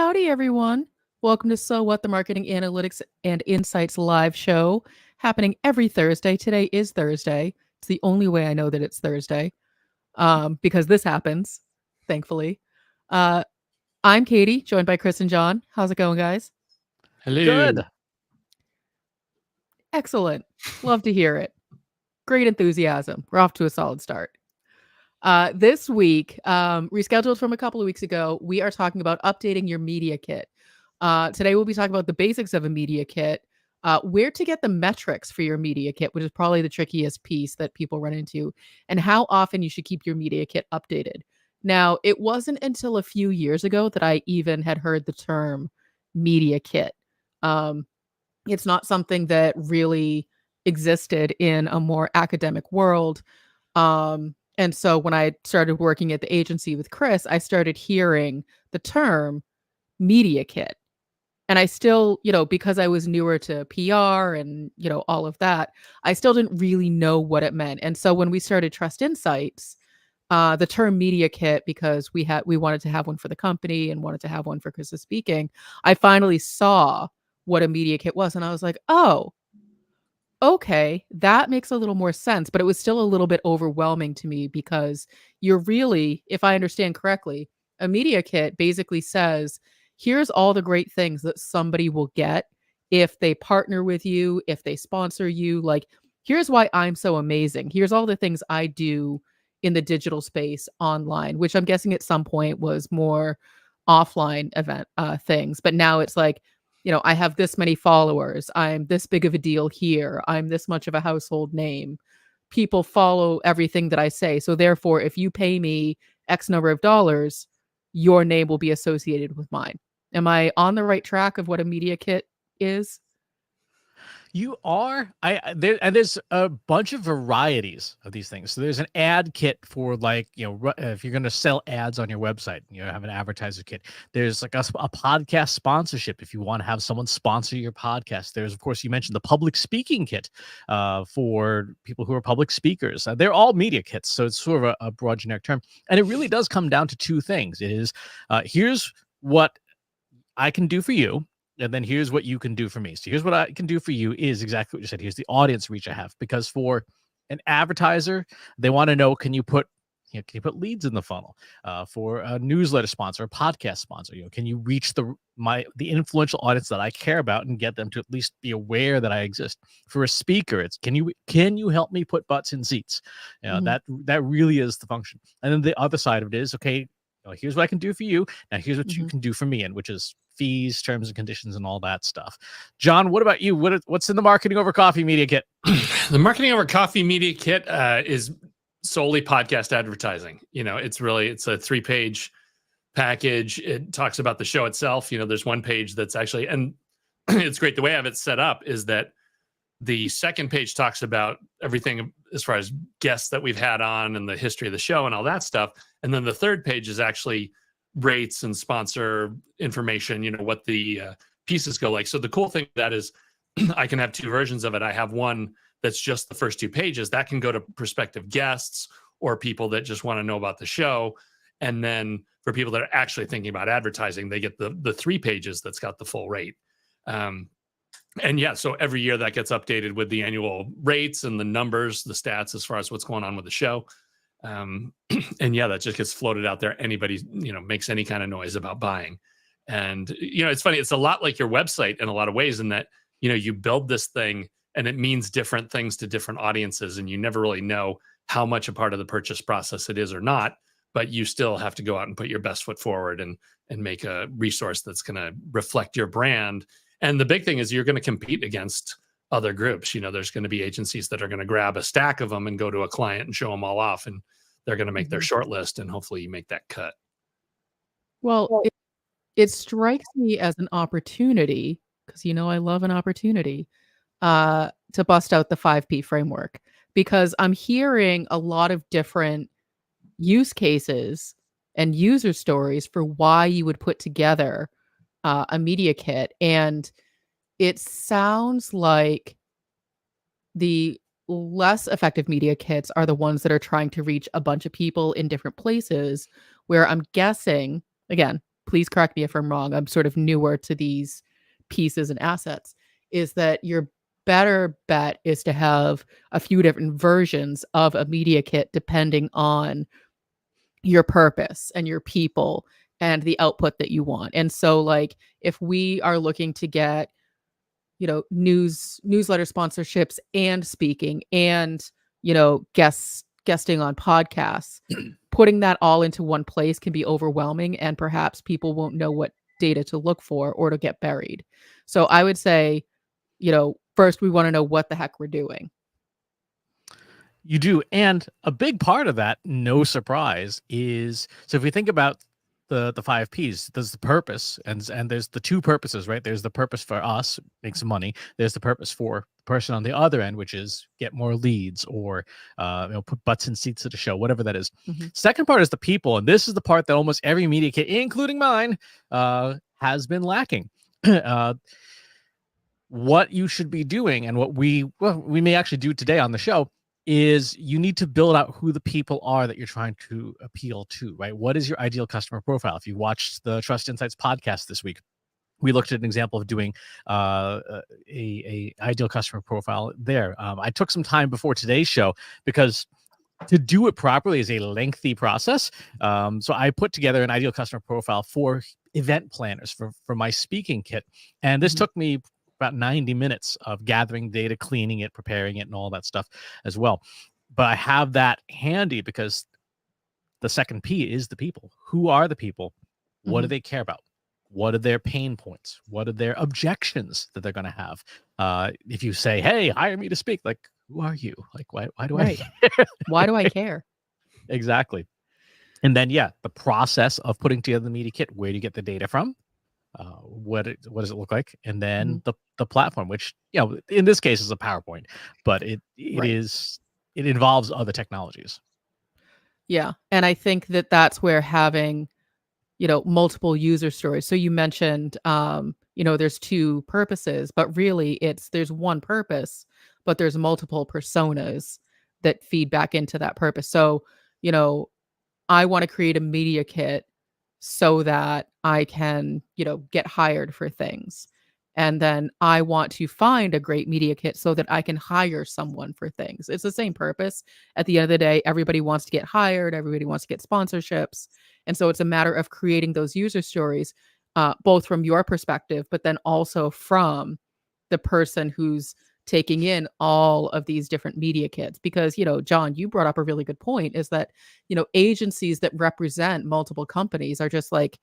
howdy, everyone. Welcome to So What, the Marketing Analytics and Insights live show happening every Thursday. Today is Thursday. It's the only way I know that it's Thursday because this happens, thankfully. Uh, I'm Katie, joined by Chris and John. How's it going, guys? Hello. Good. Excellent. Love to hear it. Great enthusiasm. We're off to a solid start. This week, rescheduled from a couple of weeks ago, we are talking about updating your media kit. Today, we'll be talking about the basics of a media kit, where to get the metrics for your media kit, which is probably the trickiest piece that people run into, and how often you should keep your media kit updated. Now, it wasn't until a few years ago that I even had heard the term media kit. It's not something that really existed in a more academic world. And so when I started working at the agency with Chris, I started hearing the term media kit. And I still, because I was newer to PR and, all of that, I still didn't really know what it meant. And so when we started Trust Insights, the term media kit, because we wanted to have one for the company and wanted to have one for Chris's speaking, I finally saw what a media kit was. And I was like, oh, okay, that makes a little more sense, but it was still a little bit overwhelming to me because you're really, if I understand correctly, a media kit basically says, here's all the great things that somebody will get if they partner with you, if they sponsor you. Like, here's why I'm so amazing. Here's all the things I do in the digital space online, which I'm guessing at some point was more offline event things. But now it's like, I have this many followers. I'm this big of a deal here. I'm this much of a household name. People follow everything that I say. So therefore, if you pay me X number of dollars, your name will be associated with mine. Am I on the right track of what a media kit is? You are. There's a bunch of varieties of these things. So there's an ad kit for if you're going to sell ads on your website, have an advertiser kit. There's like a podcast sponsorship if you want to have someone sponsor your podcast. There's, of course, you mentioned the public speaking kit for people who are public speakers. They're all media kits, so it's sort of a broad generic term. And it really does come down to two things. It is here's what I can do for you. And then here's what you can do for me. So here's what I can do for you is exactly what you said. Here's the audience reach I have. Because for an advertiser, they want to know, can you put leads in the funnel? For a newsletter sponsor, a podcast sponsor, can you reach the influential audience that I care about and get them to at least be aware that I exist? For a speaker, it's can you help me put butts in seats? That really is the function. And then the other side of it is, okay, here's what I can do for you. Now here's what you can do for me, and which is fees, terms and conditions, and all that stuff. John, what about you? What's in the marketing over coffee media kit? The marketing over coffee media kit is solely podcast advertising. It's a 3-page package. It talks about the show itself. There's one page that's actually, and it's great. The way I have it set up is that the second page talks about everything as far as guests that we've had on and the history of the show and all that stuff. And then the third page is actually rates and sponsor information, what the pieces go like. So the cool thing that is I can have two versions of it. I have one that's just the first 2 pages that can go to prospective guests or people that just want to know about the show. And then for people that are actually thinking about advertising, they get the 3 pages that's got the full rate. And yeah, so every year that gets updated with the annual rates and the numbers, the stats as far as what's going on with the show. And yeah, that just gets floated out there. Anybody, makes any kind of noise about buying. And, it's funny. It's a lot like your website in a lot of ways in that, you build this thing and it means different things to different audiences. And you never really know how much a part of the purchase process it is or not, but you still have to go out and put your best foot forward and make a resource that's going to reflect your brand. And the big thing is you're going to compete against other groups. There's going to be agencies that are going to grab a stack of them and go to a client and show them all off, and they're going to make their short list, and hopefully you make that cut. Well, it strikes me as an opportunity, because I love an opportunity, to bust out the 5P framework, because I'm hearing a lot of different use cases and user stories for why you would put together a media kit. And it sounds like the less effective media kits are the ones that are trying to reach a bunch of people in different places, where I'm guessing, again, please correct me if I'm wrong, I'm sort of newer to these pieces and assets, is that your better bet is to have a few different versions of a media kit depending on your purpose and your people and the output that you want. And so like if we are looking to get, newsletter sponsorships and speaking and, guesting on podcasts, putting that all into one place can be overwhelming and perhaps people won't know what data to look for or to get buried. So I would say, first we want to know what the heck we're doing. You do. And a big part of that, no surprise, is so if we think about the 5 Ps, there's the purpose and there's the two purposes, right? There's the purpose for us, make some money. There's the purpose for the person on the other end, which is get more leads or put butts in seats at a show, whatever that is. Mm-hmm. Second part is the people. And this is the part that almost every media kit, including mine, has been lacking. What you should be doing and what we may actually do today on the show is you need to build out who the people are that you're trying to appeal to, right? What is your ideal customer profile? If you watched the Trust Insights podcast this week, we looked at an example of doing a ideal customer profile there. I took some time before today's show because to do it properly is a lengthy process. So I put together an ideal customer profile for event planners for my speaking kit. And this took me about 90 minutes of gathering data, cleaning it, preparing it, and all that stuff as well. But I have that handy because the second P is the people. Who are the people? What do they care about? What are their pain points? What are their objections that they're going to have? If you say, hey, hire me to speak, like, who are you? Like, why do I care? Why do I care? Exactly. And then, the process of putting together the media kit, where do you get the data from? What does it look like? And then the platform, which, in this case is a PowerPoint, but it involves other technologies. Yeah. And I think that's where having, multiple user stories. So you mentioned, there's two purposes, but really there's one purpose, but there's multiple personas that feed back into that purpose. So, I want to create a media kit so that I can, get hired for things. And then I want to find a great media kit so that I can hire someone for things. It's the same purpose. At the end of the day, everybody wants to get hired. Everybody wants to get sponsorships. And so it's a matter of creating those user stories, both from your perspective, but then also from the person who's taking in all of these different media kits. Because, John, you brought up a really good point is that, agencies that represent multiple companies are just like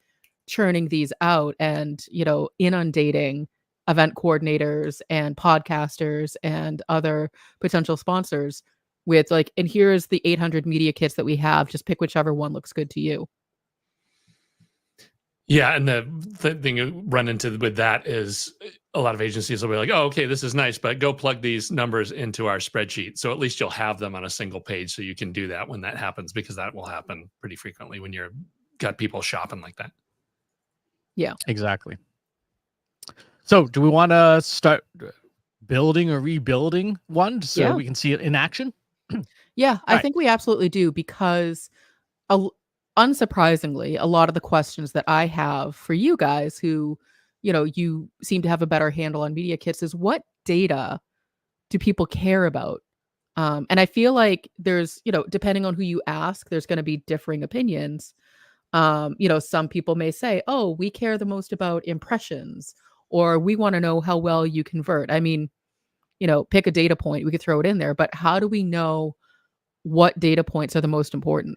churning these out and, inundating event coordinators and podcasters and other potential sponsors with like, and here's the 800 media kits that we have. Just pick whichever one looks good to you. Yeah, and the thing you run into with that is a lot of agencies will be like, oh, okay, this is nice, but go plug these numbers into our spreadsheet. So at least you'll have them on a single page so you can do that when that happens, because that will happen pretty frequently when you're got people shopping like that. Yeah, exactly. So do we want to start building or rebuilding one so we can see it in action? Yeah, I think we absolutely do, because unsurprisingly, a lot of the questions that I have for you guys who, you seem to have a better handle on media kits is what data do people care about? And I feel like there's, depending on who you ask, there's going to be differing opinions. Some people may say, oh, we care the most about impressions, or we want to know how well you convert. I mean, pick a data point, we could throw it in there, but how do we know what data points are the most important?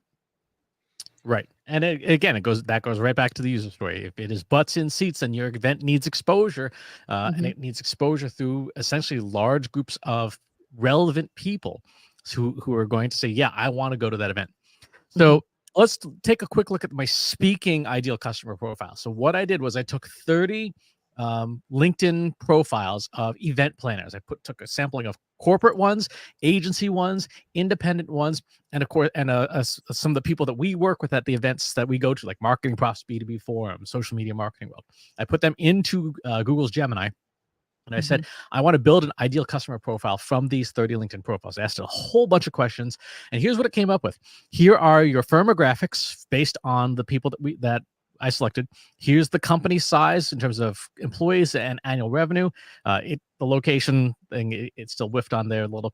Right. And it goes right back to the user story. If it is butts in seats, then your event needs exposure, and it needs exposure through essentially large groups of relevant people who are going to say, yeah, I want to go to that event. So let's take a quick look at my speaking ideal customer profile. So what I did was I took 30 LinkedIn profiles of event planners. I took a sampling of corporate ones, agency ones, independent ones, and of course, some of the people that we work with at the events that we go to, like Marketing Profs B2B Forum, Social Media Marketing World. I put them into Google's Gemini. And I said, I want to build an ideal customer profile from these 30 LinkedIn profiles. I asked a whole bunch of questions, and here's what it came up with. Here are your firmographics based on the people that I selected. Here's the company size in terms of employees and annual revenue. The location thing, it's still whiffed on there a little.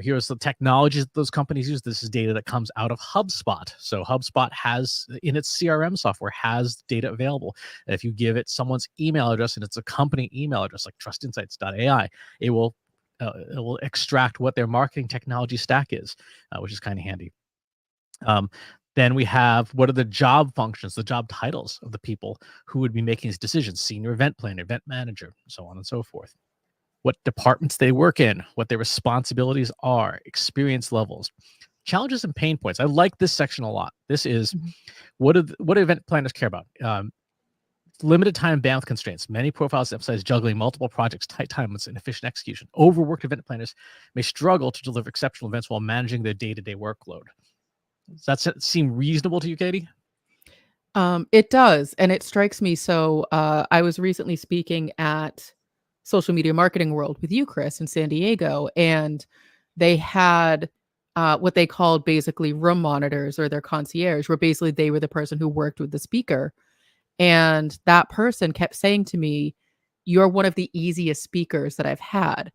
Here's the technologies that those companies use. This is data that comes out of HubSpot. So HubSpot has, in its CRM software, has data available. If you give it someone's email address and it's a company email address like trustinsights.ai, it will extract what their marketing technology stack is, which is kind of handy. Then we have, what are the job functions, the job titles of the people who would be making these decisions: senior event planner, event manager, so on and so forth. What departments they work in, what their responsibilities are, experience levels, challenges and pain points. I like this section a lot. This is what do event planners care about? Limited time bandwidth constraints. Many profiles emphasize juggling multiple projects, tight timelines, and efficient execution. Overworked event planners may struggle to deliver exceptional events while managing their day-to-day workload. Does that seem reasonable to you, Katie? It does, and it strikes me. So I was recently speaking at Social Media Marketing World with you, Chris, in San Diego, and they had what they called basically room monitors, or their concierge, where basically they were the person who worked with the speaker. And that person kept saying to me, "You're one of the easiest speakers that I've had."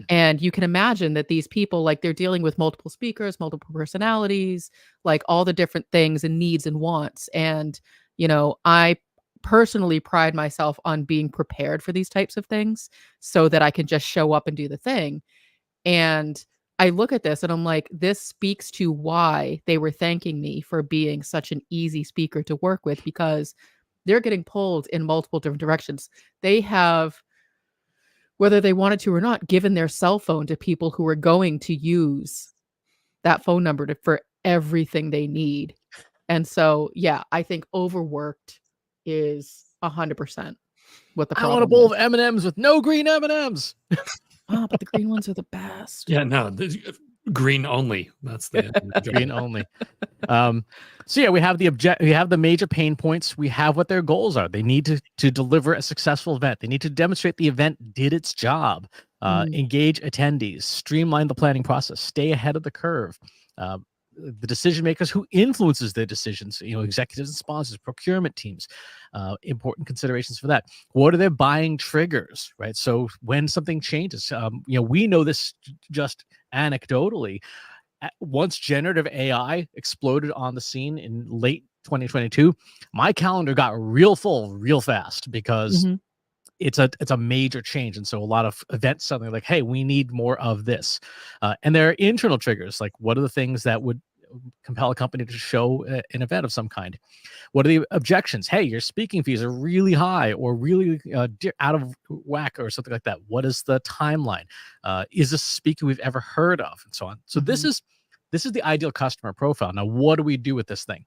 And you can imagine that these people, like, they're dealing with multiple speakers, multiple personalities, like all the different things and needs and wants. And, I personally pride myself on being prepared for these types of things so that I can just show up and do the thing. And I look at this and I'm like, this speaks to why they were thanking me for being such an easy speaker to work with, because they're getting pulled in multiple different directions. They have, whether they wanted to or not, given their cell phone to people who are going to use that phone number for everything they need. And so, yeah, I think overworked is 100% what the I want a problem bowl is. of M&Ms with no green M&Ms. But the green ones are the best. Yeah, no, green only. That's the Green only. So yeah, we have the major pain points. We have what their goals are. They need to deliver a successful event. They need to demonstrate the event did its job, engage attendees, streamline the planning process, stay ahead of the curve. The decision makers who influences their decisions, executives and sponsors, procurement teams, important considerations for that. What are their buying triggers, right? So when something changes, we know this just anecdotally. Once generative AI exploded on the scene in late 2022, my calendar got real full real fast, because it's a major change. And so a lot of events suddenly like, hey, we need more of this. And there are internal triggers, like what are the things that would compel a company to show an event of some kind? What are the objections? Hey, your speaking fees are really high or really out of whack or something like that. What is the timeline? Is this a speaker we've ever heard of? And so on. So this is the ideal customer profile. Now, what do we do with this thing?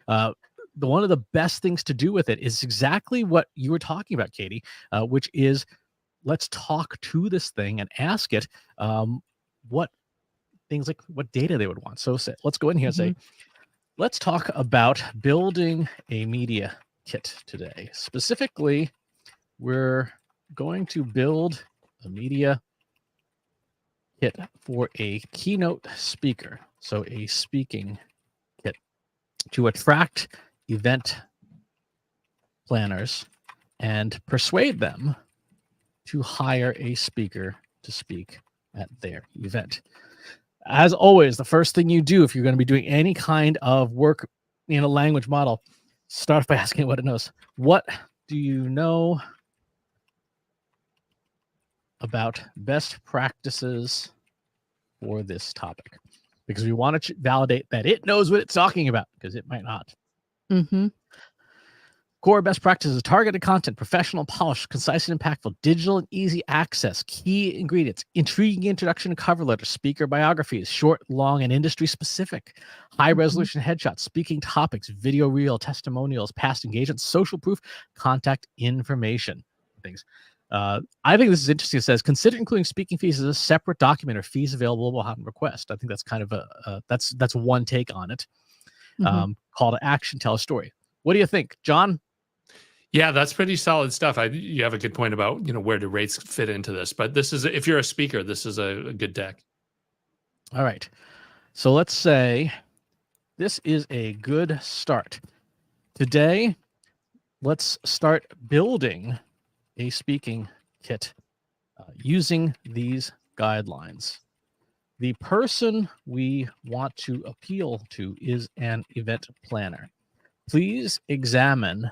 One of the best things to do with it is exactly what you were talking about, Katie, which is, let's talk to this thing and ask it what things, like what data they would want. So let's go in here and say, let's talk about building a media kit today. Specifically, we're going to build a media kit for a keynote speaker. So a speaking kit to attract event planners and persuade them to hire a speaker to speak at their event. As always, the first thing you do if you're going to be doing any kind of work in a language model, start by asking it what it knows. What do you know about best practices for this topic? Because we want to validate that it knows what it's talking about, because it might not. Core best practices: targeted content, professional, polished, concise and impactful, digital and easy access, key ingredients, intriguing introduction and cover letter, speaker biographies, short, long, and industry specific, high resolution headshots, speaking topics, video reel, testimonials, past engagements, social proof, contact information, things. I think this is interesting. It says, consider including speaking fees as a separate document or fees available upon request. I think that's kind of that's one take on it. Call to action, tell a story. What do you think, John? Yeah, that's pretty solid stuff. You have a good point about, where do rates fit into this, but this is, if you're a speaker, this is a good deck. All right. So let's say this is a good start. Today, let's start building a speaking kit using these guidelines. The person we want to appeal to is an event planner. Please examine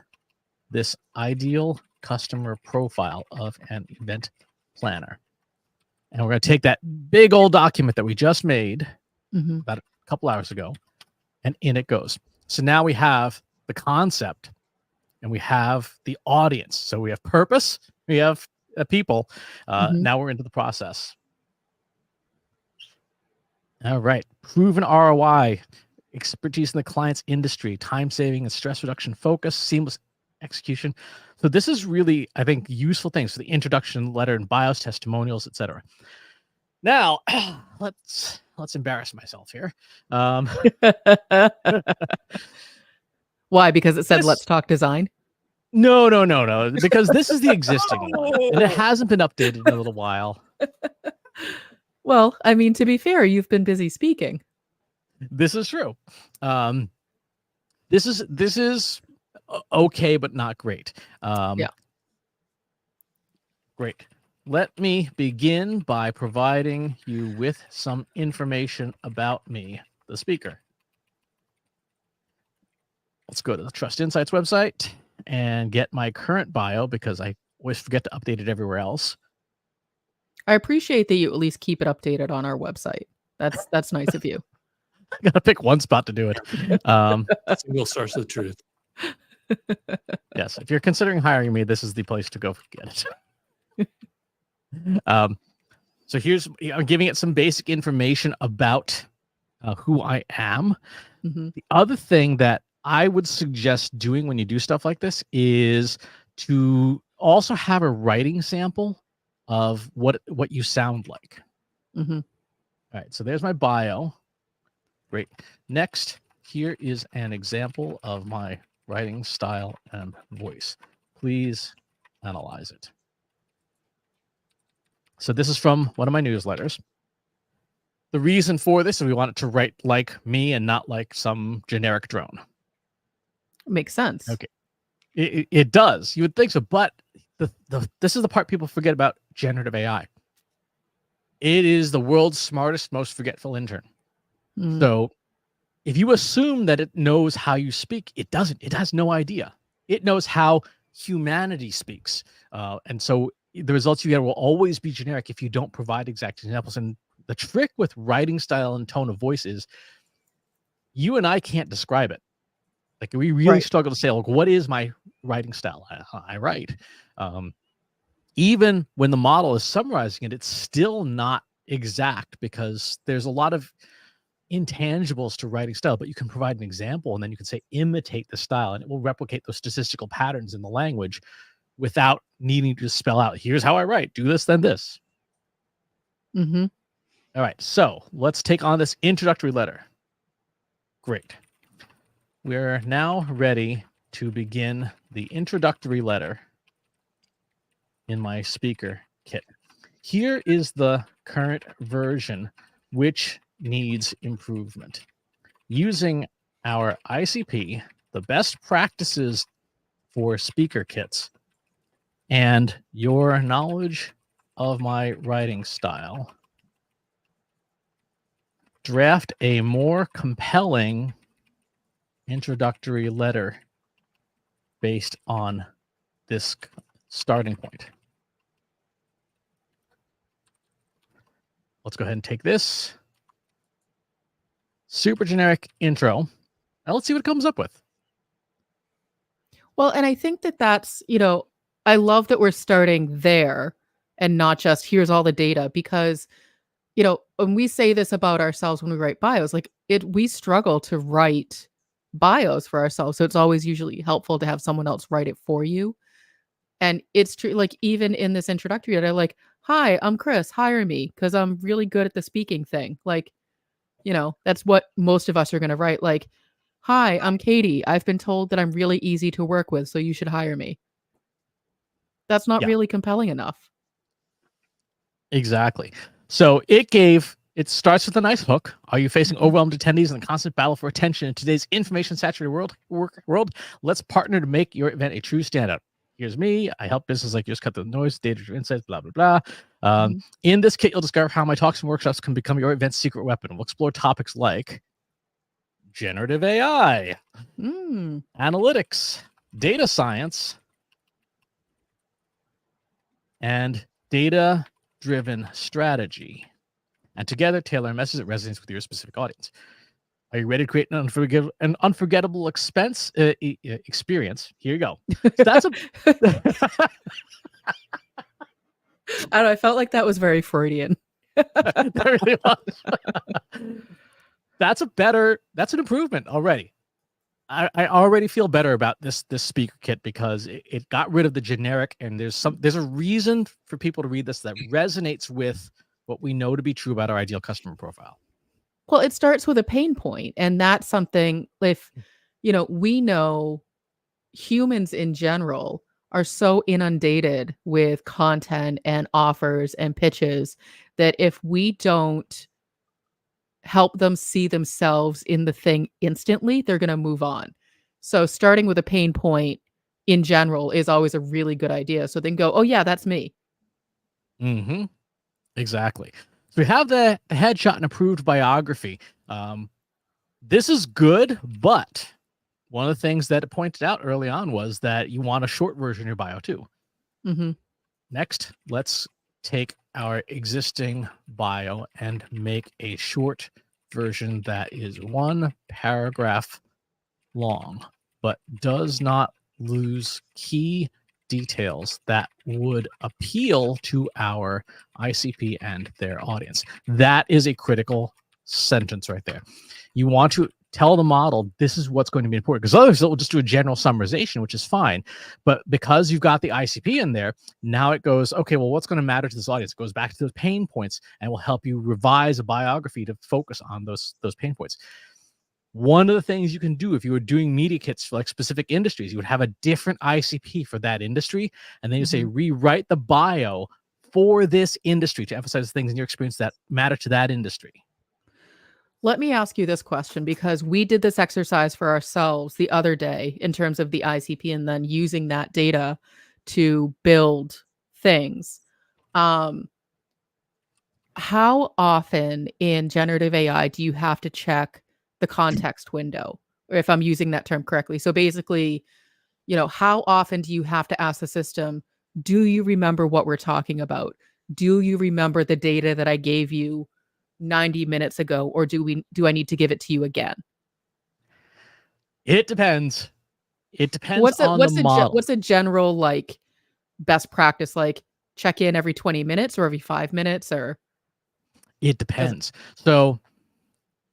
this ideal customer profile of an event planner. And we're going to take that big old document that we just made about a couple hours ago, and in it goes. So now we have the concept and we have the audience. So we have purpose, we have people. Now we're into the process. All right. Proven ROI, expertise in the client's industry, time saving and stress reduction focus, seamless execution. So this is really, I think, useful things for the introduction letter and bios, testimonials, etc. Now, let's embarrass myself here. Why? Because it said, let's talk design? No. Because this is the existing one, and it hasn't been updated in a little while. Well, I mean, to be fair, you've been busy speaking. This is true. This is okay, but not great. Yeah. Great. Let me begin by providing you with some information about me, the speaker. Let's go to the Trust Insights website and get my current bio, because I always forget to update it everywhere else. I appreciate that you at least keep it updated on our website. That's nice of you. I gotta pick one spot to do it. Single source of truth. Yes, if you're considering hiring me, this is the place to go get it. So I'm giving it some basic information about who I am. The other thing that I would suggest doing when you do stuff like this is to also have a writing sample of what you sound like. All right, so there's my bio. Great. Next, here is an example of my writing style and voice. Please analyze it. So this is from one of my newsletters. The reason for this is we want it to write like me and not like some generic drone. Makes sense. Okay. It does. You would think so, but this is the part people forget about generative AI. It is the world's smartest, most forgetful intern. So if you assume that it knows how you speak, it doesn't. It has no idea. It knows how humanity speaks. And so the results you get will always be generic if you don't provide exact examples. And the trick with writing style and tone of voice is you and I can't describe it. Like, we really struggle to say, like, what is my writing style? I write. Even when the model is summarizing it, it's still not exact because there's a lot of intangibles to writing style, but you can provide an example and then you can say, imitate the style, and it will replicate those statistical patterns in the language without needing to spell out, here's how I write, do this, then this. All right, so let's take on this introductory letter. Great. We're now ready to begin the introductory letter in my speaker kit. Here is the current version, which needs improvement. Using our ICP, the best practices for speaker kits, and your knowledge of my writing style, draft a more compelling introductory letter based on this starting point. Let's go ahead and take this super generic intro. Now let's see what it comes up with. Well, and I think that's, I love that we're starting there and not just here's all the data, because, when we say this about ourselves when we write bios, like we struggle to write bios for ourselves. So it's always usually helpful to have someone else write it for you. And it's true, like even in this introductory, they're like, hi, I'm Chris, hire me because I'm really good at the speaking thing. Like, that's what most of us are going to write. Like, hi, I'm Katie. I've been told that I'm really easy to work with, so you should hire me. That's not really compelling enough. Exactly. So it gave It starts with a nice hook. Are you facing overwhelmed attendees and a constant battle for attention in today's information-saturated world? Let's partner to make your event a true standout. Here's me. I help businesses like yours cut the noise, data-driven insights, blah, blah, blah. In this kit, you'll discover how my talks and workshops can become your event's secret weapon. We'll explore topics like generative AI, analytics, data science, and data-driven strategy. And together, tailor a message that resonates with your specific audience. Are you ready to create an unforgettable experience? Here you go. So that's I don't know, I felt like that was very Freudian. That really was. That's an improvement already. I already feel better about this speaker kit because it got rid of the generic, and there's a reason for people to read this that resonates with what we know to be true about our ideal customer profile. Well, it starts with a pain point, and that's something if we know humans in general are so inundated with content and offers and pitches that if we don't help them see themselves in the thing instantly, they're going to move on. So starting with a pain point in general is always a really good idea. So then go, oh yeah, that's me. Mm-hmm. Exactly. So we have the headshot and approved biography. This is good, but one of the things that it pointed out early on was that you want a short version of your bio too. Next, let's take our existing bio and make a short version that is 1 paragraph long, but does not lose key details that would appeal to our ICP and their audience. That is a critical sentence right there. You want to tell the model this is what's going to be important, because otherwise it will just do a general summarization, which is fine. But because you've got the ICP in there, now it goes, okay, well, what's going to matter to this audience? It goes back to those pain points and will help you revise a biography to focus on those pain points. One of the things you can do if you were doing media kits for like specific industries, you would have a different ICP for that industry. And then you say, rewrite the bio for this industry to emphasize things in your experience that matter to that industry. Let me ask you this question, because we did this exercise for ourselves the other day in terms of the ICP and then using that data to build things. How often in generative AI do you have to check the context window, or if I'm using that term correctly? So basically, how often do you have to ask the system, do you remember what we're talking about? Do you remember the data that I gave you 90 minutes ago, or do I need to give it to you again? It depends. It depends on the model. What's a general like best practice? Like check in every 20 minutes or every 5 minutes, or? It depends. So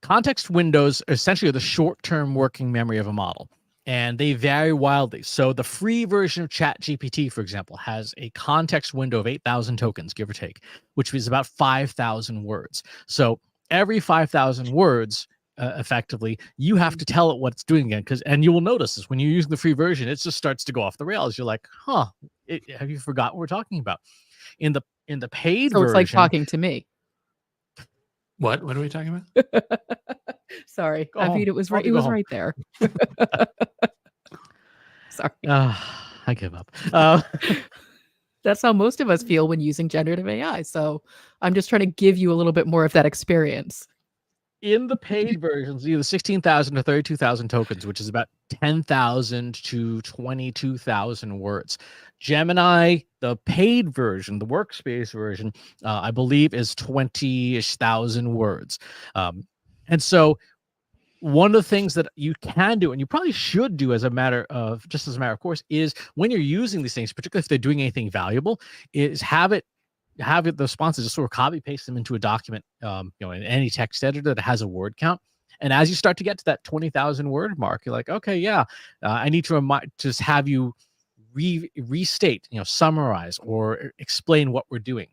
context windows essentially are the short-term working memory of a model, and they vary wildly. So the free version of ChatGPT, for example, has a context window of 8,000 tokens, give or take, which is about 5,000 words. So every 5,000 words, effectively, you have to tell it what it's doing again. And you will notice this when you're using the free version, it just starts to go off the rails. You're like, have you forgotten what we're talking about? In the paid version, it's like talking to me. What are we talking about? Sorry, I mean, it was right. It was right there. Sorry. I give up. That's how most of us feel when using generative AI. So I'm just trying to give you a little bit more of that experience. In the paid versions, either 16,000 to 32,000 tokens, which is about 10,000 to 22,000 words. Gemini, the paid version, the workspace version, I believe is 20,000 words. And so one of the things that you can do, and you probably should do as a matter of course, is when you're using these things, particularly if they're doing anything valuable, is have the responses just sort of copy paste them into a document, in any text editor that has a word count. And as you start to get to that 20,000 word mark, you're like, okay, yeah, I need to just have you restate, summarize or explain what we're doing.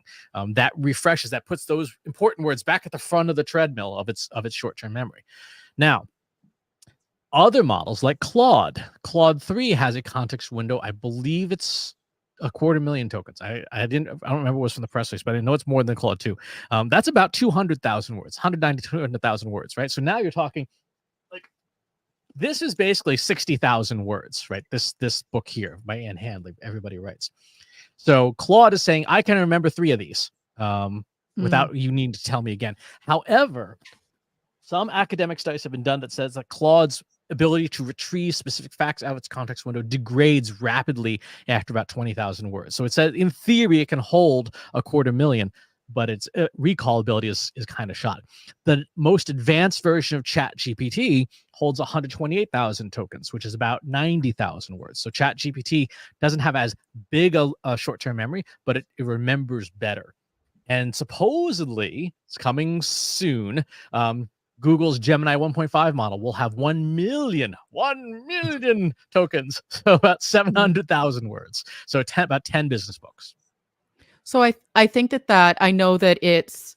That refreshes, that puts those important words back at the front of the treadmill of its short-term memory. Now, other models like Claude 3 has a context window. I believe it's 250,000 tokens. I don't remember what was from the press release, but I know it's more than Claude 2. That's about 200,000 words, 190 200,000 words, right? So now you're talking like this is basically 60,000 words, right? This book here by Anne Handley, everybody writes. So Claude is saying I can remember 3 of these without you needing to tell me again. However, some academic studies have been done that says that Claude's ability to retrieve specific facts out of its context window degrades rapidly after about 20,000 words. So it says in theory it can hold 250,000, but its recall ability is kind of shot. The most advanced version of ChatGPT holds 128,000 tokens, which is about 90,000 words. So ChatGPT doesn't have as big a short-term memory, but it remembers better. And supposedly it's coming soon. Google's Gemini 1.5 model will have 1 million tokens, so about 700,000 words. So about 10 business books. So I think that I know that it's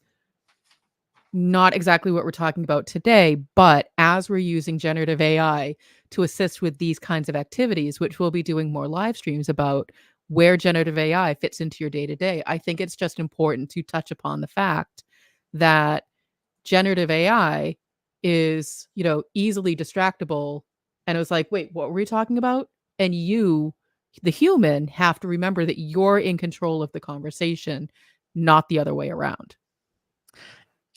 not exactly what we're talking about today, but as we're using generative AI to assist with these kinds of activities, which we'll be doing more live streams about where generative AI fits into your day-to-day, I think it's just important to touch upon the fact that generative AI is, easily distractible. And it was like, wait, what were we talking about? And you, the human, have to remember that you're in control of the conversation, not the other way around.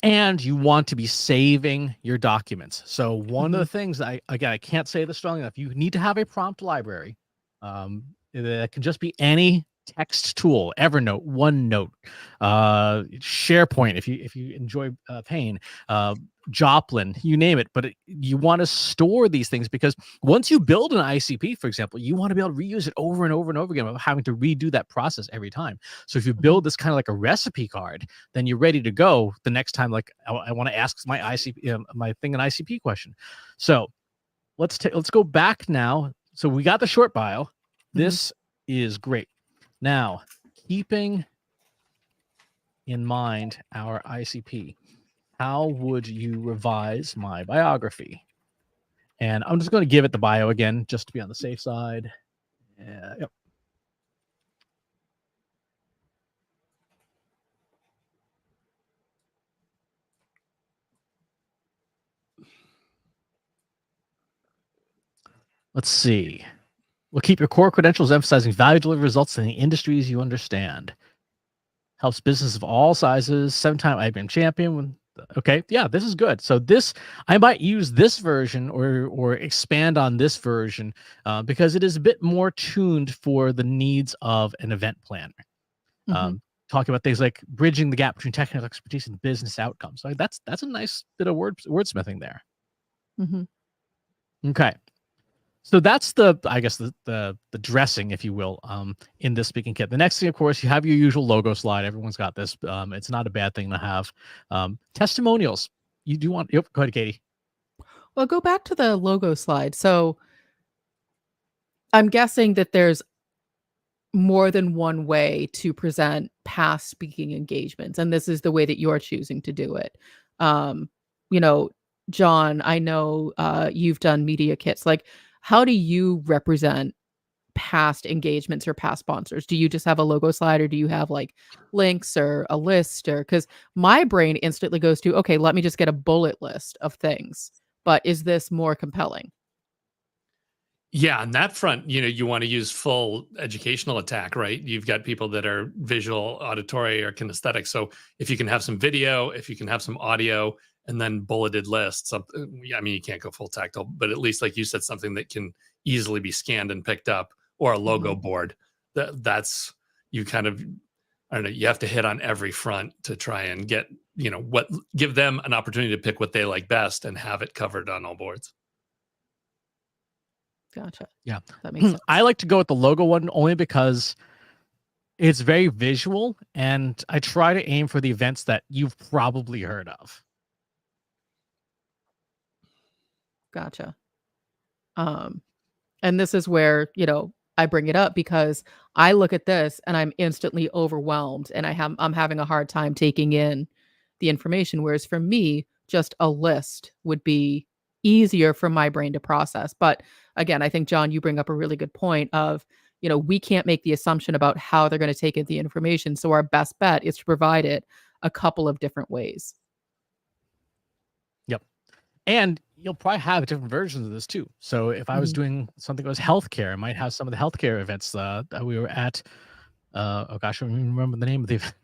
And you want to be saving your documents. So one of the things I can't say this strongly enough, you need to have a prompt library. That can just be any text tool, Evernote, OneNote, SharePoint, if you enjoy Pain, Joplin, you name it. But you want to store these things because once you build an ICP, for example, you want to be able to reuse it over and over and over again without having to redo that process every time. So if you build this kind of like a recipe card, then you're ready to go the next time. Like I want to ask my ICP, my thing an ICP question. So let's go back now. So we got the short bio. This is great. Now, keeping in mind our ICP, how would you revise my biography? And I'm just going to give it the bio again, just to be on the safe side. Yep. Let's see. We'll keep your core credentials emphasizing value delivery results in the industries you understand. Helps businesses of all sizes. 7-time IBM champion. Okay, yeah, this is good. So I might use this version or expand on this version because it is a bit more tuned for the needs of an event planner. Talking about things like bridging the gap between technical expertise and business outcomes. So that's a nice bit of wordsmithing there. Okay. So that's the dressing, if you will, in this speaking kit. The next thing, of course, you have your usual logo slide. Everyone's got this. It's not a bad thing to have. Testimonials. You do want. Yep. Go ahead, Katie. Well, go back to the logo slide. So I'm guessing that there's more than one way to present past speaking engagements, and this is the way that you're choosing to do it. John, I know you've done media kits. Like, how do you represent past engagements or past sponsors? Do you just have a logo slide, or do you have like links or a list? Or because my brain instantly goes to, okay, let me just get a bullet list of things. But is this more compelling? Yeah, on that front, you want to use full educational attack, right? You've got people that are visual, auditory, or kinesthetic. So if you can have some video, if you can have some audio, and then bulleted lists. You can't go full tactile, but at least, like you said, something that can easily be scanned and picked up, or a logo board. That's you kind of, I don't know. You have to hit on every front to try and get, give them an opportunity to pick what they like best and have it covered on all boards. Gotcha. Yeah, that makes sense. I like to go with the logo one only because it's very visual, and I try to aim for the events that you've probably heard of. Gotcha. And this is where, I bring it up because I look at this and I'm instantly overwhelmed, and I'm having a hard time taking in the information. Whereas for me, just a list would be easier for my brain to process. But again, I think, John, you bring up a really good point of we can't make the assumption about how they're going to take in the information. So our best bet is to provide it a couple of different ways. Yep. And you'll probably have different versions of this too. So if I was doing something that was healthcare, I might have some of the healthcare events that we were at. Oh gosh, I don't even remember the name of the event.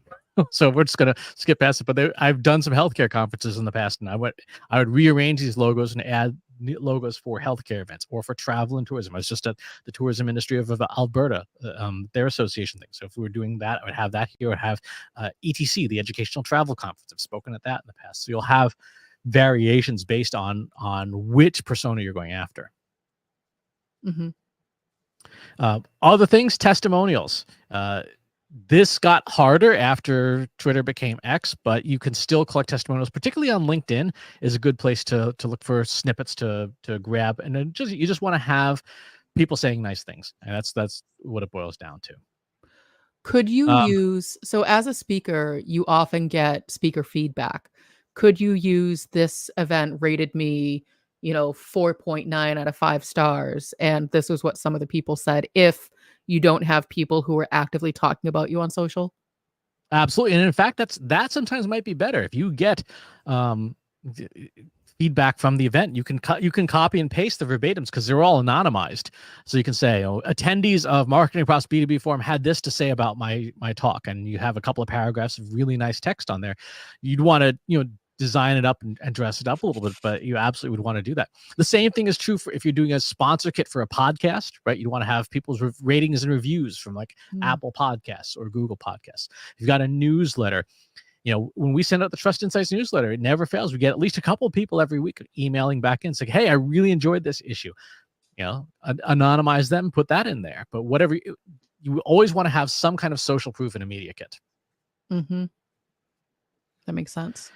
So we're just gonna skip past it. But I've done some healthcare conferences in the past, and I would rearrange these logos and add logos for healthcare events or for travel and tourism. I was just at the tourism industry of Alberta, their association thing. So if we were doing that, I would have that here. I would have ETC, the Educational Travel Conference. I've spoken at that in the past. So you'll have variations based on which persona you're going after. Other things, testimonials. This got harder after Twitter became X, but you can still collect testimonials, particularly on LinkedIn is a good place to look for snippets to grab. And then you just want to have people saying nice things. And that's what it boils down to. Could you use, so as a speaker, you often get speaker feedback. Could you use this event rated me, 4.9 out of 5 stars? And this was what some of the people said if you don't have people who are actively talking about you on social? Absolutely. And in fact, that sometimes might be better. If you get feedback from the event, you can copy and paste the verbatims because they're all anonymized. So you can say, attendees of Marketing Across B2B Forum had this to say about my talk, and you have a couple of paragraphs of really nice text on there. You'd want to, design it up and dress it up a little bit, but you absolutely would want to do that. The same thing is true for if you're doing a sponsor kit for a podcast, right? You want to have people's ratings and reviews from like Apple Podcasts or Google Podcasts. If you've got a newsletter, when we send out the Trust Insights newsletter, it never fails. We get at least a couple of people every week emailing back in saying, hey, I really enjoyed this issue. Anonymize them, put that in there. But whatever, you always want to have some kind of social proof in a media kit. That makes sense.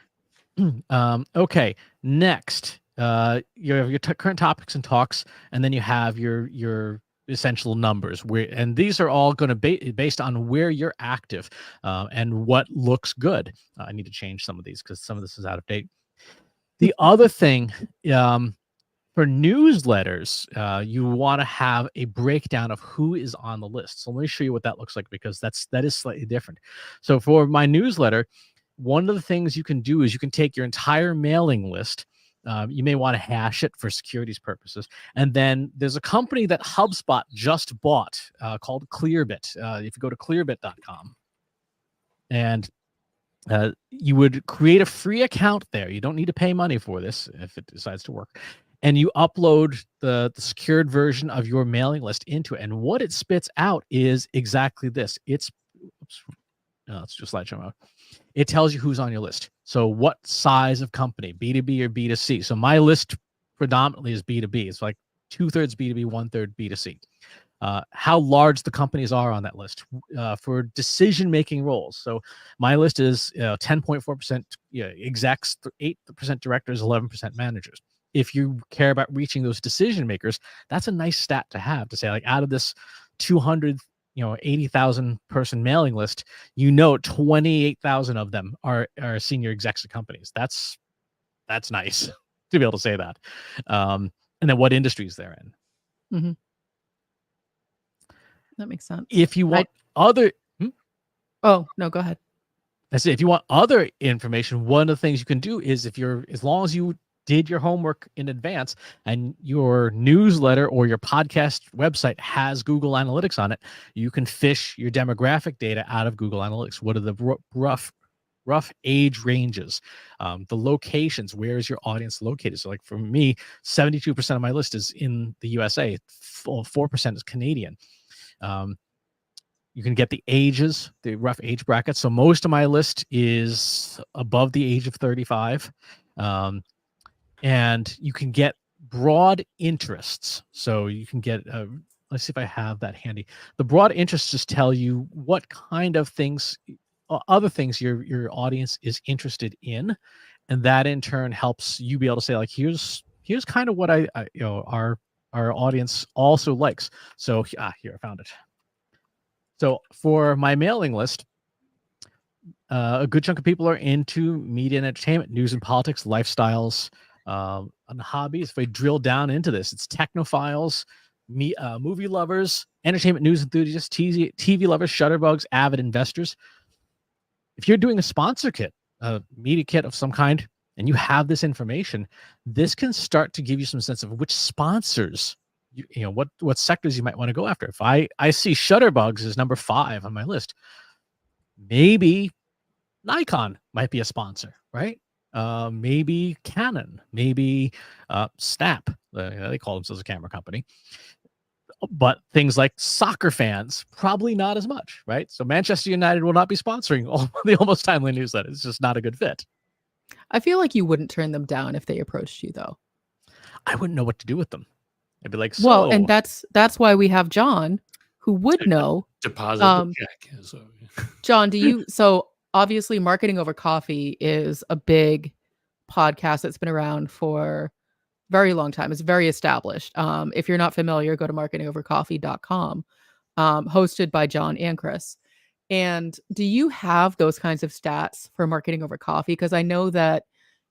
Okay, next, you have your current topics and talks, and then you have your essential numbers. And these are all going to be based on where you're active and what looks good. I need to change some of these because some of this is out of date. The other thing, for newsletters, you want to have a breakdown of who is on the list. So let me show you what that looks like because that is slightly different. So for my newsletter, one of the things you can do is you can take your entire mailing list. You may want to hash it for securities purposes. And then there's a company that HubSpot just bought called Clearbit. If you go to clearbit.com and you would create a free account there. You don't need to pay money for this if it decides to work. And you upload the secured version of your mailing list into it. And what it spits out is exactly this. It's just slideshow mode. It tells you who's on your list. So what size of company, B2B or B2C. So my list predominantly is B2B. It's like 2/3 B2B, 1/3 B2C. How large the companies are on that list for decision-making roles. So my list is 10.4% execs, 8% directors, 11% managers. If you care about reaching those decision makers, that's a nice stat to have to say, like, out of this 80,000 person mailing list, 28,000 of them are senior execs of companies. That's nice to be able to say that. And then what industries they're in. That makes sense. If you want other... Oh, no, go ahead. That's it. If you want other information, one of the things you can do is as long as you did your homework in advance and your newsletter or your podcast website has Google Analytics on it, you can fish your demographic data out of Google Analytics. What are the rough age ranges, the locations, where is your audience located? So like for me, 72% of my list is in the USA, 4% is Canadian. You can get the ages, the rough age brackets. So most of my list is above the age of 35. And you can get broad interests. So you can get, let's see if I have that handy. The broad interests just tell you what kind of things, other things your audience is interested in. And that in turn helps you be able to say, like, here's kind of what our audience also likes. So here, I found it. So for my mailing list, a good chunk of people are into media and entertainment, news and politics, lifestyles, and hobbies. If we drill down into this, it's technophiles, movie lovers, entertainment news enthusiasts, TV lovers, shutterbugs, avid investors. If you're doing a sponsor kit, a media kit of some kind, and you have this information, this can start to give you some sense of which sponsors, what sectors you might want to go after. If I see shutterbugs as number 5 on my list, maybe Nikon might be a sponsor, right? Maybe Canon, maybe Snap. They call themselves a camera company. But things like soccer fans, probably not as much, right? So Manchester United will not be sponsoring the Almost Timely newsletter. It's just not a good fit. I feel like you wouldn't turn them down if they approached you, though. I wouldn't know what to do with them. I'd be like, well, and that's why we have John, who would know. Deposit the check. So, John, so obviously Marketing Over Coffee is a big podcast that's been around for a very long time. It's very established. If you're not familiar, go to marketingovercoffee.com, hosted by John and Chris. And do you have those kinds of stats for Marketing Over Coffee? Because I know that,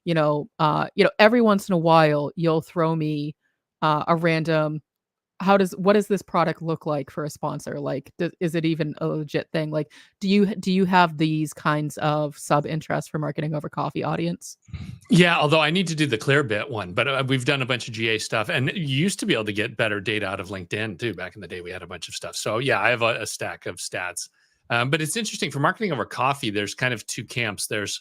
every once in a while you'll throw me a random, what does this product look like for a sponsor? Like, is it even a legit thing? Like, do you have these kinds of sub interests for Marketing Over Coffee audience? Yeah, although I need to do the Clearbit one, but we've done a bunch of GA stuff, and you used to be able to get better data out of LinkedIn too. Back in the day, we had a bunch of stuff. So yeah, I have a stack of stats. But it's interesting for Marketing Over Coffee. There's kind of two camps. There's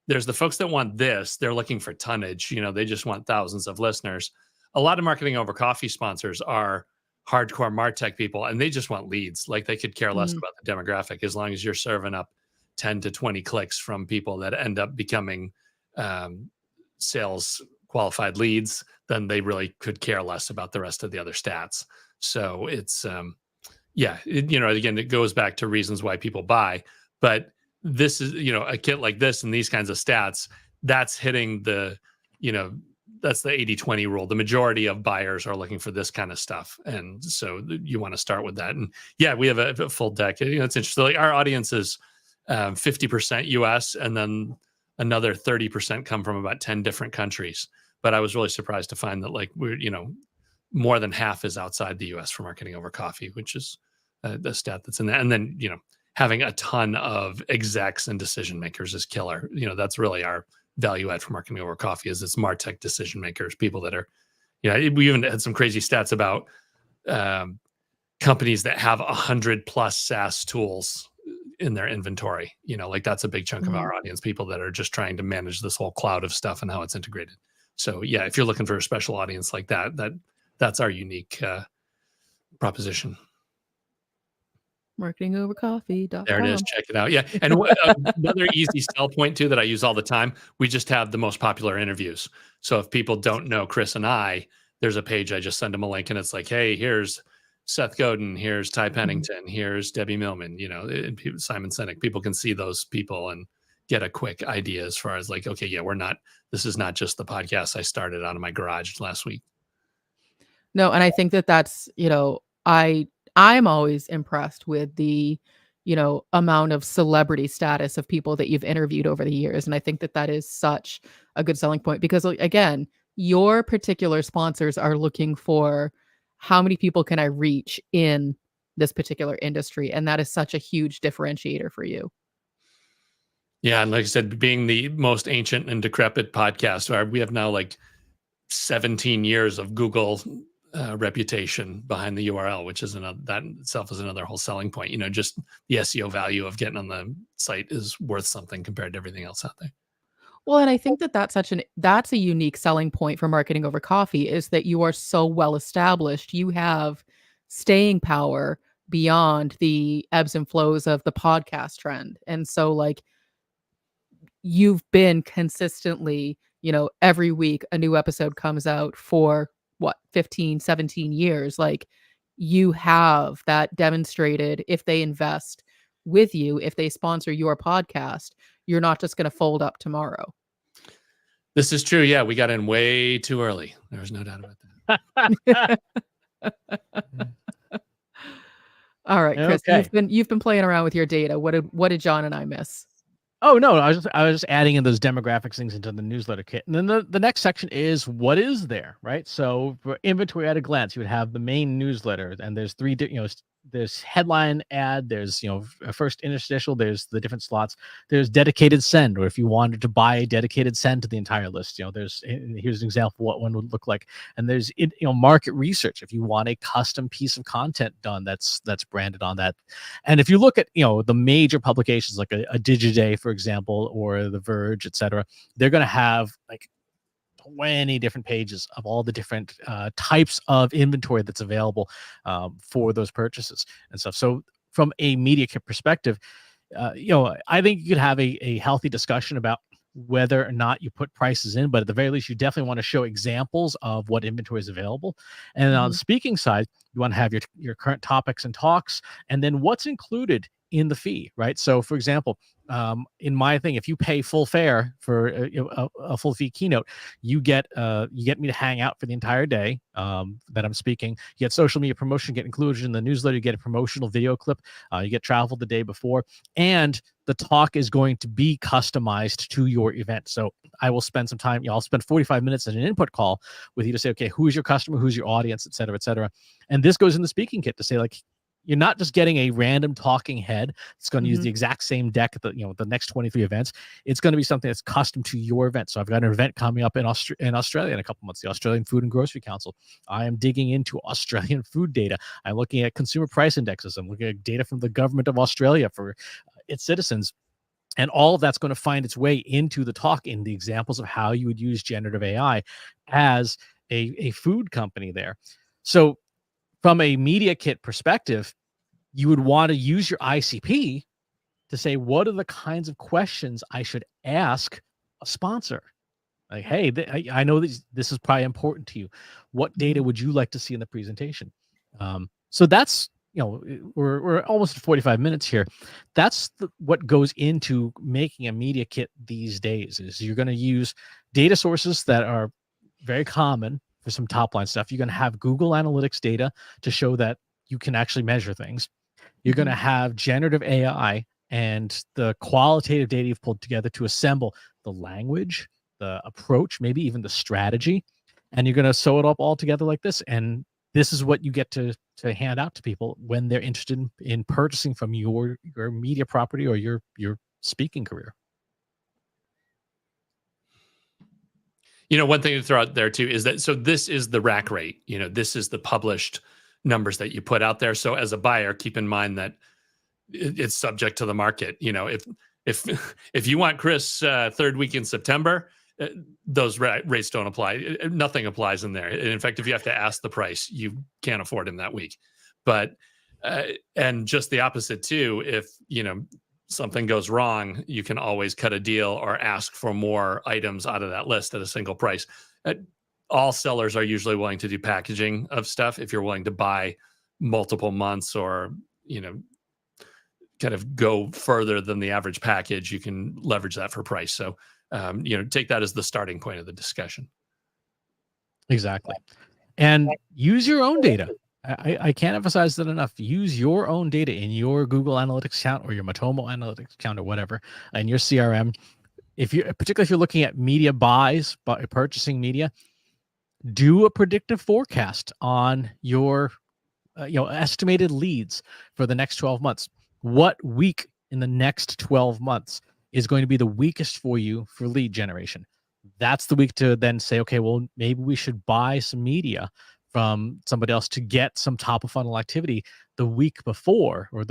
the folks that want this. They're looking for tonnage. They just want thousands of listeners. A lot of Marketing Over Coffee sponsors are hardcore MarTech people, and they just want leads. Like, they could care less about the demographic as long as you're serving up 10 to 20 clicks from people that end up becoming sales qualified leads. Then they really could care less about the rest of the other stats. So it's again, it goes back to reasons why people buy. But this is, a kit like this and these kinds of stats, that's hitting the, that's the 80-20 rule. The majority of buyers are looking for this kind of stuff. And so you want to start with that. And yeah, we have a full deck. It's interesting. Like, our audience is 50% US, and then another 30% come from about 10 different countries. But I was really surprised to find that, like, we're, more than half is outside the US for Marketing Over Coffee, which is the stat that's in that. And then, having a ton of execs and decision makers is killer. That's really our value add for Marketing Over Coffee, is it's MarTech decision makers, people that are, we even had some crazy stats about companies that have 100+ SaaS tools in their inventory. Like, that's a big chunk of our audience, people that are just trying to manage this whole cloud of stuff and how it's integrated. So yeah, if you're looking for a special audience like that's our unique proposition. marketingovercoffee.com. There it is. Check it out. Yeah. And another easy sell point too that I use all the time, we just have the most popular interviews. So if people don't know Chris and I, there's a page, I just send them a link, and it's like, hey, here's Seth Godin, here's Ty Pennington, here's Debbie Millman, and Simon Sinek. People can see those people and get a quick idea as far as, like, okay, yeah, this is not just the podcast I started out of my garage last week. No, and I think that's, I'm always impressed with the, amount of celebrity status of people that you've interviewed over the years. And I think that is such a good selling point, because, again, your particular sponsors are looking for how many people can I reach in this particular industry. And that is such a huge differentiator for you. Yeah. And like I said, being the most ancient and decrepit podcast, we have now like 17 years of Google reputation behind the URL, which is that itself is another whole selling point. Just the SEO value of getting on the site is worth something compared to everything else out there. Well, and I think that's a unique selling point for Marketing Over Coffee, is that you are so well established. You have staying power beyond the ebbs and flows of the podcast trend. And so, like, you've been consistently, every week a new episode comes out for 15, 17 years. Like, you have that demonstrated. If they invest with you, if they sponsor your podcast, you're not just going to fold up tomorrow. This is true. Yeah, we got in way too early. There's no doubt about that. All right, Chris, okay. You've been playing around with your data. What did John and I miss? Oh no, I was just adding in those demographics things into the newsletter kit. And then the next section is what is there, right? So for inventory at a glance, you would have the main newsletter, and there's three there's headline ad, there's a first interstitial, there's the different slots, there's dedicated send, or if you wanted to buy a dedicated send to the entire list, there's here's an example of what one would look like. And there's market research if you want a custom piece of content done that's branded on that. And if you look at the major publications like a Digiday, for example, or The Verge, etc., they're going to have like 20 different pages of all the different types of inventory that's available for those purchases and stuff. So from a media kit perspective, I think you could have a healthy discussion about whether or not you put prices in, but at the very least, you definitely want to show examples of what inventory is available. And on the speaking side, you want to have your current topics and talks, and then what's included in the fee, right? So, for example, in my thing, if you pay full fare for a full fee keynote, you get me to hang out for the entire day that I'm speaking. You get social media promotion, get included in the newsletter, you get a promotional video clip, you get travel the day before, and the talk is going to be customized to your event. So I will spend some time, I'll spend 45 minutes in an input call with you to say, okay, who's your customer, who's your audience, et cetera, et cetera. And this goes in the speaking kit to say, like, you're not just getting a random talking head that's going to use the exact same deck at the next 23 events. It's going to be something that's custom to your event. So I've got an event coming up in Australia in a couple months, the Australian Food and Grocery Council. I am digging into Australian food data. I'm looking at consumer price indexes. I'm looking at data from the government of Australia for its citizens. And all of that's going to find its way into the talk in the examples of how you would use generative AI as a food company there. So from a media kit perspective, you would want to use your ICP to say, what are the kinds of questions I should ask a sponsor? Like, hey, I know this is probably important to you. What data would you like to see in the presentation? So that's, we're almost at 45 minutes here. That's what goes into making a media kit these days. Is you're going to use data sources that are very common for some top line stuff. You're going to have Google Analytics data to show that you can actually measure things. You're going to have generative AI and the qualitative data you've pulled together to assemble the language, the approach, maybe even the strategy. And you're going to sew it up all together like this. And this is what you get to hand out to people when they're interested in purchasing from your media property or your speaking career. One thing to throw out there too is that, so this is the rack rate, this is the published numbers that you put out there. So as a buyer, keep in mind that it's subject to the market. If you want Chris third week in September, those rates don't apply. Nothing applies in there. In fact, if you have to ask the price, you can't afford him that week. But and just the opposite too, if something goes wrong, you can always cut a deal or ask for more items out of that list at a single price. All sellers are usually willing to do packaging of stuff if you're willing to buy multiple months or kind of go further than the average package. You can leverage that for price. So take that as the starting point of the discussion. Exactly. And use your own data. I can't emphasize that enough. Use your own data in your Google Analytics account or your Matomo Analytics account or whatever, and your CRM. Particularly if you're looking at media buys, purchasing media, do a predictive forecast on your estimated leads for the next 12 months. What week in the next 12 months is going to be the weakest for you for lead generation? That's the week to then say, okay, well, maybe we should buy some media from somebody else to get some top of funnel activity the week before, or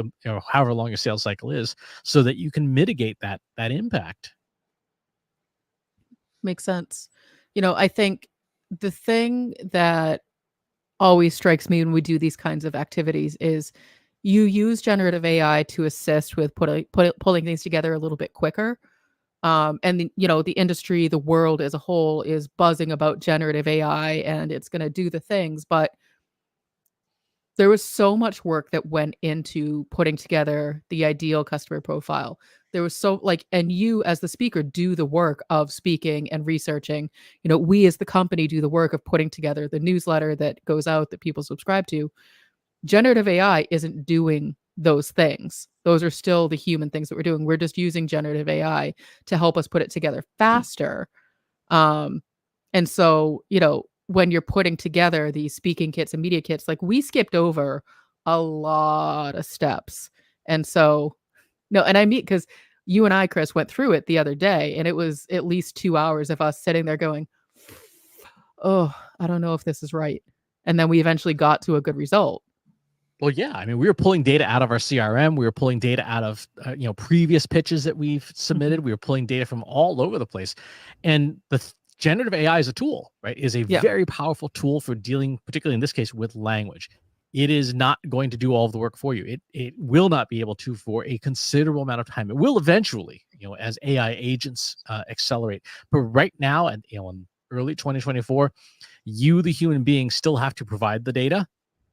however long your sales cycle is, so that you can mitigate that impact. Makes sense. I think the thing that always strikes me when we do these kinds of activities is you use generative AI to assist with pulling things together a little bit quicker. And the industry, the world as a whole is buzzing about generative AI and it's going to do the things, but there was so much work that went into putting together the ideal customer profile. There was and you as the speaker do the work of speaking and researching. We as the company do the work of putting together the newsletter that goes out that people subscribe to. Generative AI isn't doing those things. Those are still the human things that we're doing. We're just using generative AI to help us put it together faster. And so, when you're putting together these speaking kits and media kits, like we skipped over a lot of steps. And so, no, and I mean, because you and I, Chris, went through it the other day, and it was at least 2 hours of us sitting there going, "Oh, I don't know if this is right." And then we eventually got to a good result. Well, yeah. I mean, we were pulling data out of our CRM. We were pulling data out of previous pitches that we've submitted. We were pulling data from all over the place, and generative AI is a tool, right? Is a Yeah. very powerful tool for dealing, particularly in this case, with language. It is not going to do all of the work for you. It will not be able to for a considerable amount of time. It will eventually, as AI agents accelerate. But right now, and in early 2024, you, the human being, still have to provide the data.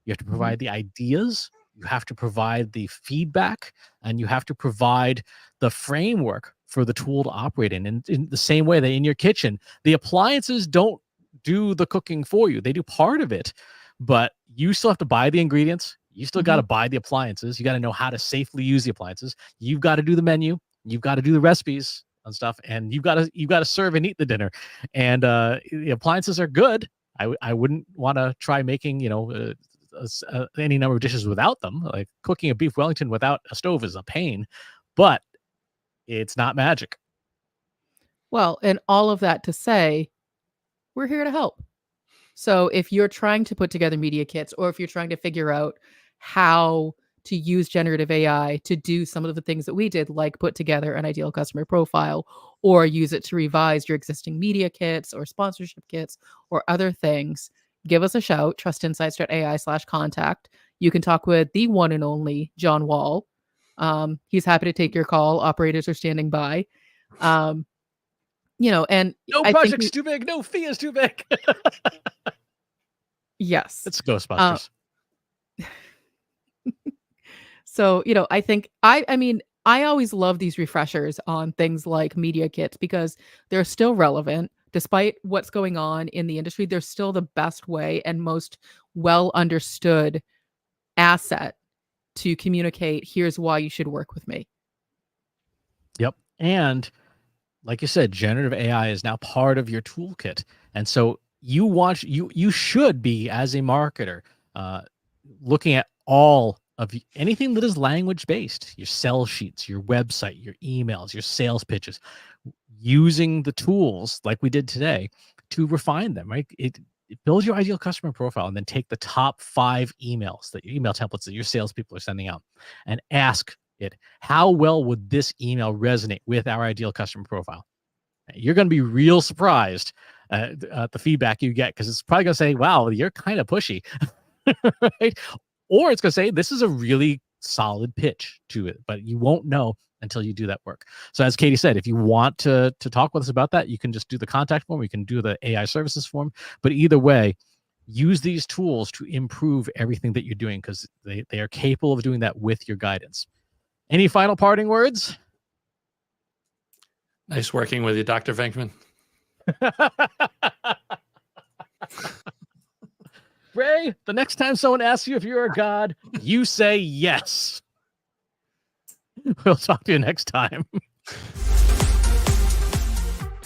You have to provide the ideas. You have to provide the feedback, and you have to provide the framework for the tool to operate in. And in the same way that in your kitchen, the appliances don't do the cooking for you. They do part of it, but you still have to buy the ingredients. You still got to buy the appliances. You got to know how to safely use the appliances. You've got to do the menu. You've got to do the recipes and stuff, and you've got to serve and eat the dinner. And the appliances are good. I wouldn't want to try making any number of dishes without them. Like cooking a beef Wellington without a stove is a pain, but it's not magic. Well, and all of that to say, we're here to help. So if you're trying to put together media kits, or if you're trying to figure out how to use generative AI to do some of the things that we did, like put together an ideal customer profile, or use it to revise your existing media kits or sponsorship kits or other things, give us a shout, trustinsights.ai/contact. You can talk with the one and only John Wall. He's happy to take your call. Operators are standing by. And no I project's think too big, no fee is too big. yes, It's Ghostbusters. So, I think I mean, I always love these refreshers on things like media kits because they're still relevant despite what's going on in the industry. They're still the best way and most well understood asset to communicate, here's why you should work with me. Yep. And like you said, generative AI is now part of your toolkit. And so you should be, as a marketer, looking at all of anything that is language based, your sell sheets, your website, your emails, your sales pitches, using the tools like we did today to refine them, right? It builds your ideal customer profile, and then take the top 5 emails, that your email templates that your salespeople are sending out, and ask it, how well would this email resonate with our ideal customer profile? You're going to be real surprised at the feedback you get, because it's probably going to say, wow, you're kind of pushy. Right? Or it's going to say, this is a really solid pitch to it, but you won't know until you do that work. So as Katie said, if you want to talk with us about that, you can just do the contact form. You can do the AI services form. But either way, use these tools to improve everything that you're doing, because they are capable of doing that with your guidance. Any final parting words? Nice working with you, Dr. Venkman. Ray, the next time someone asks you if you're a god, you say yes. We'll talk to you next time.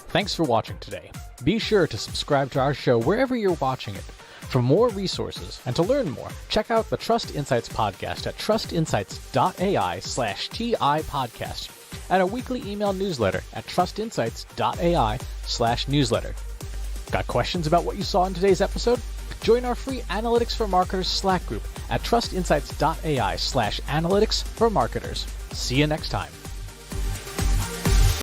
Thanks for watching today. Be sure to subscribe to our show wherever you're watching it. For more resources and to learn more, check out the Trust Insights podcast at trustinsights.ai/TI podcast, and our weekly email newsletter at trustinsights.ai/newsletter. Got questions about what you saw in today's episode? Join our free Analytics for Marketers Slack group at trustinsights.ai/analytics for marketers. See you next time.